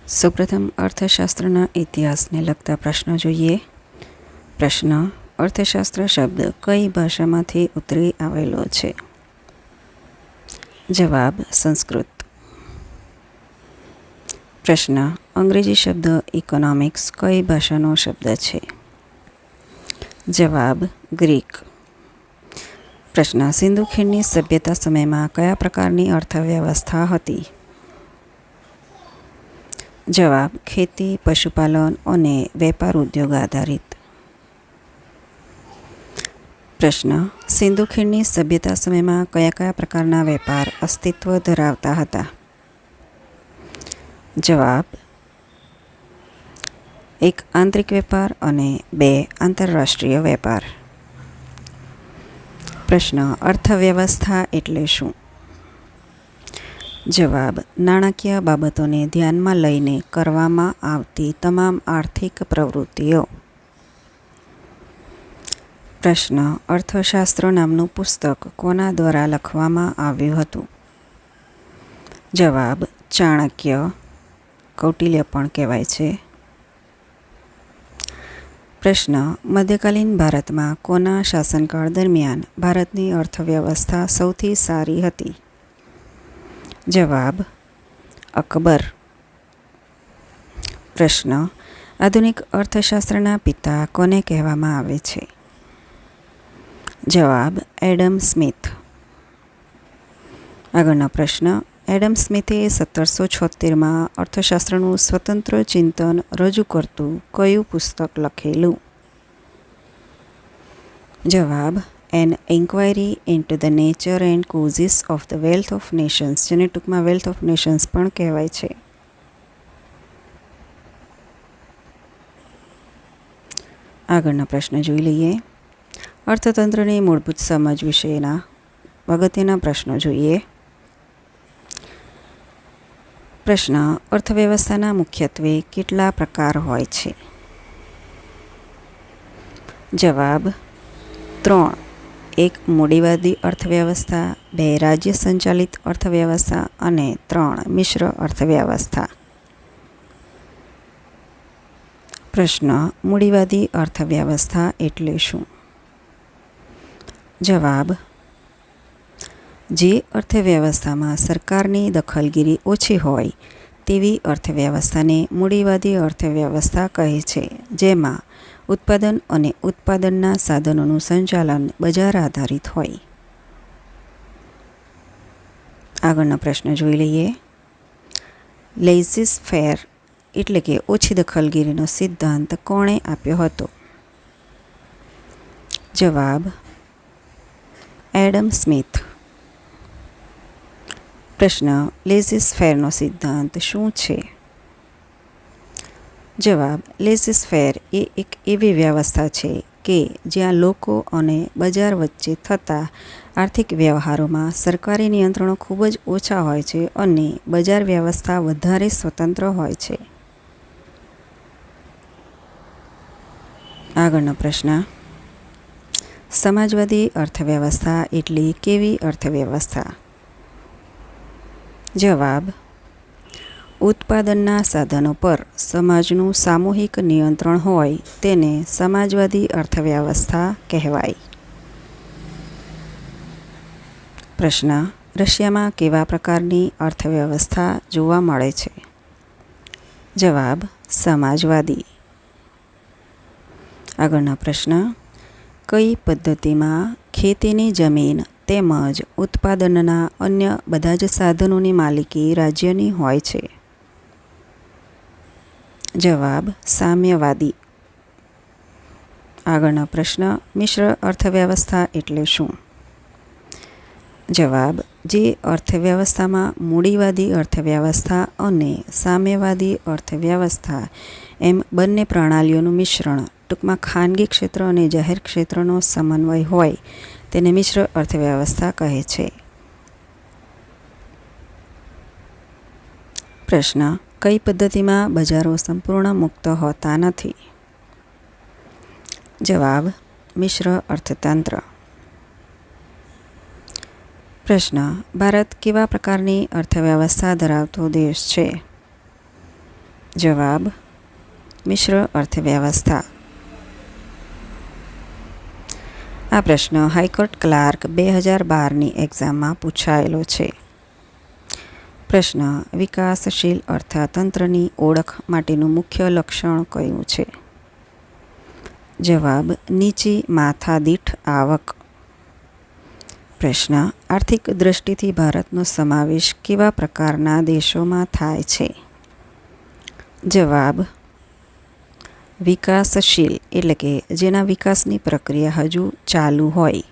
સૌપ્રથમ અર્થશાસ્ત્રના ઇતિહાસને લગતા પ્રશ્નો જોઈએ. પ્રશ્ન: અર્થશાસ્ત્ર શબ્દ કઈ ભાષામાંથી ઉતરી આવેલો છે? જવાબ: સંસ્કૃત. પ્રશ્ન: અંગ્રેજી શબ્દ ઇકોનોમિક્સ કઈ ભાષાનો શબ્દ છે? જવાબ: ગ્રીક. પ્રશ્ન: સિંધુ ખીણની સભ્યતા સમયમાં કયા પ્રકારની અર્થવ્યવસ્થા હતી? જવાબ: ખેતી, પશુપાલન અને વેપાર ઉદ્યોગ આધારિત. પ્રશ્ન: સિંધુ ખીણની સભ્યતા સમયમાં કયા કયા પ્રકારના વેપાર અસ્તિત્વ ધરાવતા હતા? જવાબ: 1 આંતરિક વેપાર અને 2 આંતરરાષ્ટ્રીય વેપાર. પ્રશ્ન: અર્થવ્યવસ્થા એટલે શું? જવાબ: નાણાકીય બાબતોને ધ્યાનમાં લઈને કરવામાં આવતી તમામ આર્થિક પ્રવૃત્તિઓ. પ્રશ્ન: અર્થશાસ્ત્ર નામનું પુસ્તક કોના દ્વારા લખવામાં આવ્યું હતું? જવાબ: ચાણક્ય. કૌટિલ્ય પણ કહેવાય છે. પ્રશ્ન: મધ્યકાલીન ભારતમાં કોના શાસનકાળ દરમિયાન ભારતની અર્થવ્યવસ્થા સૌથી સારી હતી? જવાબ: અકબર. પ્રશ્ન: આધુનિક અર્થશાસ્ત્રના પિતા કોને કહેવામાં આવે છે? જવાબ: એડમ સ્મિથ. આગળનો પ્રશ્ન: એડમ સ્મિથે 1776માં અર્થશાસ્ત્રનું સ્વતંત્ર ચિંતન રજૂ કરતું કયું પુસ્તક લખેલું? જવાબ: An Inquiry into the Nature and Causes of the Wealth of Nations, જેને ટૂંકમાં વેલ્થ ઓફ નેશન્સ પણ કહેવાય છે. આગળનો પ્રશ્ન જોઈ લઈએ. અર્થતંત્રની મૂળભૂત સમજ વિશેના અગત્યના પ્રશ્નો જોઈએ. પ્રશ્ન: અર્થવ્યવસ્થાના મુખ્યત્વે કેટલા પ્રકાર હોય છે? જવાબ: 3. 1 મૂડીવાદી અર્થવ્યવસ્થા, 2 રાજ્ય સંચાલિત અર્થવ્યવસ્થા અને 3 મિશ્ર અર્થવ્યવસ્થા. પ્રશ્ન: મૂડીવાદી અર્થવ્યવસ્થા એટલે શું? જવાબ: જે અર્થવ્યવસ્થામાં સરકારની દખલગીરી ઓછી હોય તેવી અર્થવ્યવસ્થાને મૂડીવાદી અર્થવ્યવસ્થા કહે છે, જેમાં ઉત્પાદન અને ઉત્પાદનના સાધનોનું સંચાલન બજાર આધારિત હોય. આગળનો પ્રશ્ન જોઈ લઈએ. લેઇઝી ફેર એટલે કે ઓછી દખલગીરીનો સિદ્ધાંત કોણે આપ્યો હતો? જવાબ: એડમ સ્મિથ. પ્રશ્ન: લેઇઝી ફેરનો સિદ્ધાંત શું છે? જવાબ: લેઇઝી ફેર એ એક એવી વ્યવસ્થા છે કે જ્યાં લોકો અને બજાર વચ્ચે થતા આર્થિક વ્યવહારોમાં સરકારી નિયંત્રણો ખૂબ જ ઓછા હોય છે અને બજાર વ્યવસ્થા વધારે સ્વતંત્ર હોય છે. આગળનો પ્રશ્ન: સમાજવાદી અર્થવ્યવસ્થા એટલે કેવી અર્થવ્યવસ્થા? જવાબ: ઉત્પાદનના સાધનો પર સમાજનું સામૂહિક નિયંત્રણ હોય તેને સમાજવાદી અર્થવ્યવસ્થા કહેવાય. પ્રશ્ન: રશિયામાં કેવા પ્રકારની અર્થવ્યવસ્થા જોવા મળે છે? જવાબ: સમાજવાદી. આગળનો પ્રશ્ન: કઈ પદ્ધતિમાં ખેતીની જમીન તેમજ ઉત્પાદનના અન્ય બધા જ સાધનોની માલિકી રાજ્યની હોય છે? જવાબ: સામ્યવાદી. આગળનો પ્રશ્ન: મિશ્ર અર્થવ્યવસ્થા એટલે શું? જવાબ: જે અર્થવ્યવસ્થામાં મૂડીવાદી અર્થવ્યવસ્થા અને સામ્યવાદી અર્થવ્યવસ્થા એમ બંને પ્રણાલીઓનું મિશ્રણ, ટૂંકમાં ખાનગી ક્ષેત્ર અને જાહેર ક્ષેત્રનો સમન્વય હોય તેને મિશ્ર અર્થવ્યવસ્થા કહે છે. પ્રશ્ન: કઈ પદ્ધતિમાં બજારો સંપૂર્ણ મુક્ત હોતા નથી? જવાબ: મિશ્ર અર્થતંત્ર. પ્રશ્ન: ભારત કેવા પ્રકારની અર્થવ્યવસ્થા ધરાવતો દેશ છે? જવાબ મિશ્ર અર્થવ્યવસ્થા. આ પ્રશ્ન હાઈકોર્ટ ક્લાર્ક 2012ની એક્ઝામમાં પૂછાયેલો છે. પ્રશ્ન વિકાસશીલ અર્થતંત્રની ઓળખ માટેનું મુખ્ય લક્ષણ કયું છે? જવાબ નીચી માથાદીઠ આવક. પ્રશ્ન આર્થિક દૃષ્ટિથી ભારતનો સમાવેશ કેવા પ્રકારના દેશોમાં થાય છે? જવાબ વિકાસશીલ એટલે કે જેના વિકાસની પ્રક્રિયા હજુ ચાલુ હોય.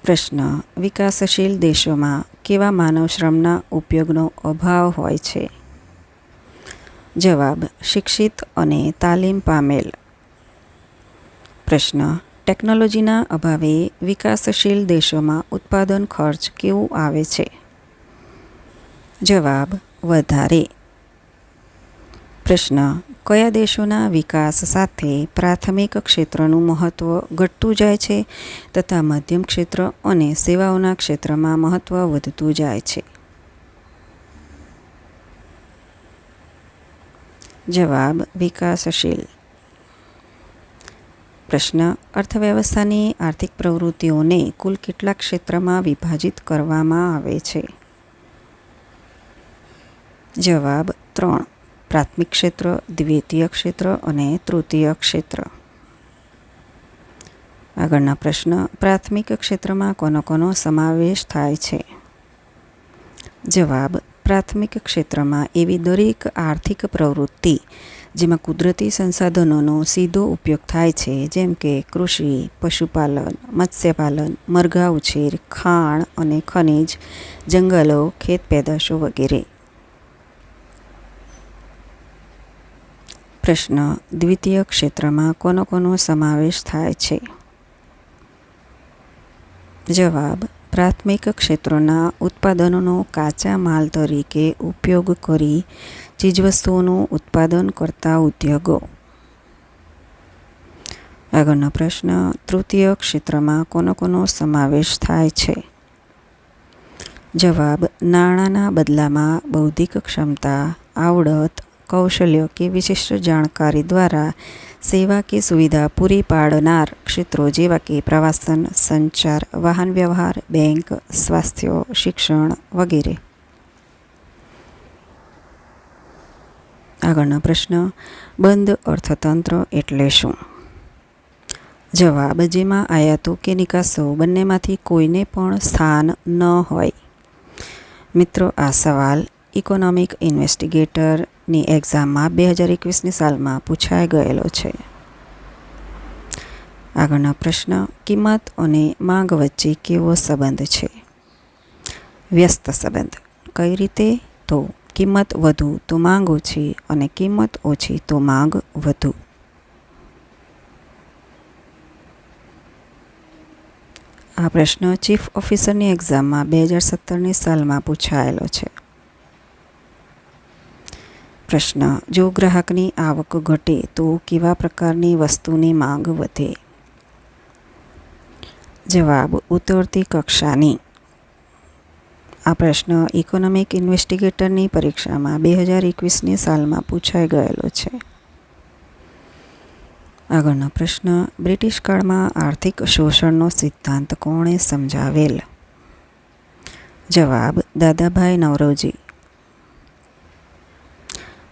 પ્રશ્ન વિકાસશીલ દેશોમાં કેવા માનવ શ્રમના ઉપયોગનો અભાવ હોય છે? જવાબ શિક્ષિત અને તાલીમ પામેલ. પ્રશ્ન ટેકનોલોજીના અભાવે વિકાસશીલ દેશોમાં ઉત્પાદન ખર્ચ કેવું આવે છે? જવાબ વધારે. પ્રશ્ન કયા દેશોના વિકાસ સાથે પ્રાથમિક ક્ષેત્રનું મહત્ત્વ ઘટતું જાય છે તથા મધ્યમ ક્ષેત્ર અને સેવાઓના ક્ષેત્રમાં મહત્ત્વ વધતું જાય છે? જવાબ વિકાસશીલ. પ્રશ્ન અર્થવ્યવસ્થાની આર્થિક પ્રવૃત્તિઓને કુલ કેટલા ક્ષેત્રમાં વિભાજિત કરવામાં આવે છે? જવાબ 3. પ્રાથમિક ક્ષેત્ર, દ્વિતીય ક્ષેત્ર અને તૃતીય ક્ષેત્ર. આગળના પ્રશ્ન પ્રાથમિક ક્ષેત્રમાં કોનો સમાવેશ થાય છે? જવાબ પ્રાથમિક ક્ષેત્રમાં એવી દરેક આર્થિક પ્રવૃત્તિ જેમાં કુદરતી સંસાધનોનો સીધો ઉપયોગ થાય છે, જેમ કે કૃષિ, પશુપાલન, મત્સ્યપાલન, મરઘા ઉછેર, ખાણ અને ખનિજ, જંગલો, ખેત પેદાશો વગેરે. પ્રશ્ન દ્વિતીય ક્ષેત્રમાં કોનો સમાવેશ થાય છે? જવાબ પ્રાથમિક ક્ષેત્રોના ઉત્પાદનોનો કાચા માલ તરીકે ઉપયોગ કરી ચીજવસ્તુઓનું ઉત્પાદન કરતા ઉદ્યોગો. આગળનો પ્રશ્ન તૃતીય ક્ષેત્રમાં કોનો સમાવેશ થાય છે? જવાબ નાણાંના બદલામાં બૌદ્ધિક ક્ષમતા, આવડત, કૌશલ્ય કે વિશિષ્ટ જાણકારી દ્વારા સેવા કે સુવિધા પૂરી પાડનાર ક્ષેત્રો જેવા કે પ્રવાસન, સંચાર, વાહન વ્યવહાર, બેંક, સ્વાસ્થ્ય, શિક્ષણ વગેરે. આગળનો પ્રશ્ન બંધ અર્થતંત્ર એટલે શું? જવાબ જેમાં આયાતો કે નિકાસો બંનેમાંથી કોઈને પણ સ્થાન ન હોય. મિત્રો આ સવાલ ઇકોનોમિક ઇન્વેસ્ટિગેટરની એક્ઝામમાં 2021ની સાલમાં પૂછાઈ ગયેલો છે. આગળનો પ્રશ્ન કિંમત અને માંગ વચ્ચે કેવો સંબંધ છે? વ્યસ્ત સંબંધ. કઈ રીતે? તો કિંમત વધુ તો માંગ ઓછી અને કિંમત ઓછી તો માંગ વધુ. આ પ્રશ્ન ચીફ ઓફિસરની એક્ઝામમાં 2017ની સાલમાં પૂછાયેલો છે. પ્રશ્ન જો ગ્રાહકની આવક ઘટે તો કેવા પ્રકારની વસ્તુની માંગ વધે? જવાબ ઉતરતી કક્ષાની. આ પ્રશ્ન ઇકોનોમિક ઇન્વેસ્ટિગેટરની પરીક્ષામાં 2021ની સાલમાં પૂછાઈ ગયેલો છે. આગળનો પ્રશ્ન બ્રિટિશ કાળમાં આર્થિક શોષણનો સિદ્ધાંત કોણે સમજાવેલ? જવાબ દાદાભાઈ નવરોજી.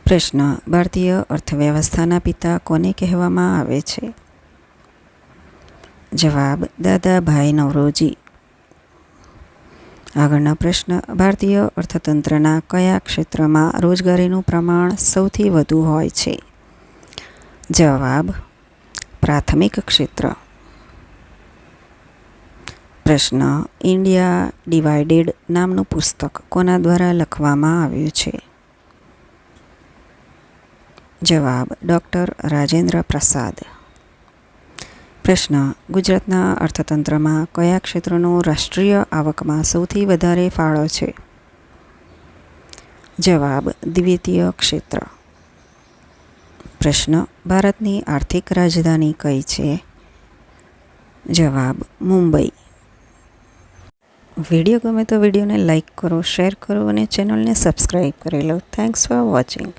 પ્રશ્ન ભારતીય અર્થવ્યવસ્થાના પિતા કોને કહેવામાં આવે છે? જવાબ દાદાભાઈ નવરોજી. આગળનો પ્રશ્ન ભારતીય અર્થતંત્રના કયા ક્ષેત્રમાં રોજગારીનું પ્રમાણ સૌથી વધુ હોય છે? જવાબ પ્રાથમિક ક્ષેત્ર. પ્રશ્ન ઇન્ડિયા ડિવાઇડેડ નામનું પુસ્તક કોના દ્વારા લખવામાં આવ્યું છે? જવાબ ડૉક્ટર રાજેન્દ્ર પ્રસાદ. પ્રશ્ન ગુજરાતના અર્થતંત્રમાં કયા ક્ષેત્રનો રાષ્ટ્રીય આવકમાં સૌથી વધારે ફાળો છે? જવાબ દ્વિતીય ક્ષેત્ર. પ્રશ્ન ભારતની આર્થિક રાજધાની કઈ છે? જવાબ મુંબઈ. વિડીયો ગમે તો વિડીયોને લાઇક કરો, શેર કરો અને ચેનલને સબસ્ક્રાઈબ કરી લો. Thanks for watching.